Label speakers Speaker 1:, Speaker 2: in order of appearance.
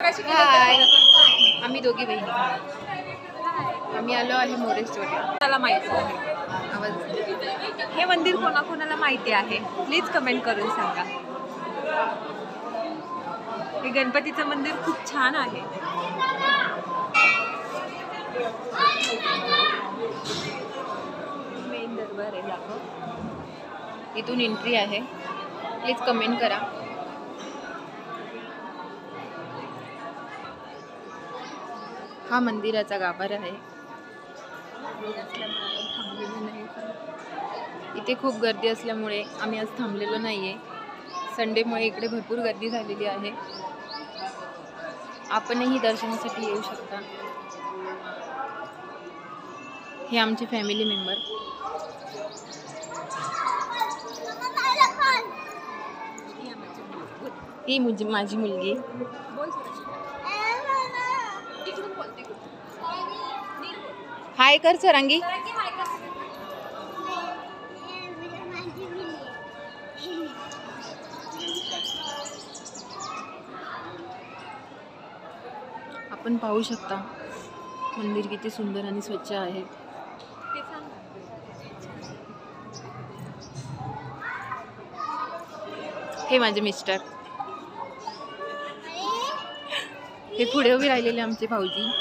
Speaker 1: हाय, आम्ही दोघी बहिणी. आम्ही आलो आहे मोरेश्वरला.
Speaker 2: मला माहिती आहे
Speaker 1: आवाज
Speaker 2: हे मंदिर कोणाकोणाला माहिती आहे प्लीज कमेंट करून सांगा. हे गणपतीचं मंदिर खूप छान आहे. मेन दरबार आहे दाखव.
Speaker 1: इथून एंट्री आहे. प्लीज कमेंट करा. हा मंदिराचा गाभारा आहे. इथे खूप गर्दी असल्यामुळे आम्ही आज थांबलेलो नाहीये. संडेमुळे इकडे भरपूर गर्दी झालेली आहे. आपणही दर्शनासाठी येऊ शकता. हे आमचे फॅमिली मेंबर. ही माझी मुलगी. हाय कर सरांगी. आपण पाहू शकता मंदिर किती सुंदर आणि स्वच्छ आहे. हे माझे मिस्टर. हे पुढे उभे राहिलेले आमचे भाऊजी.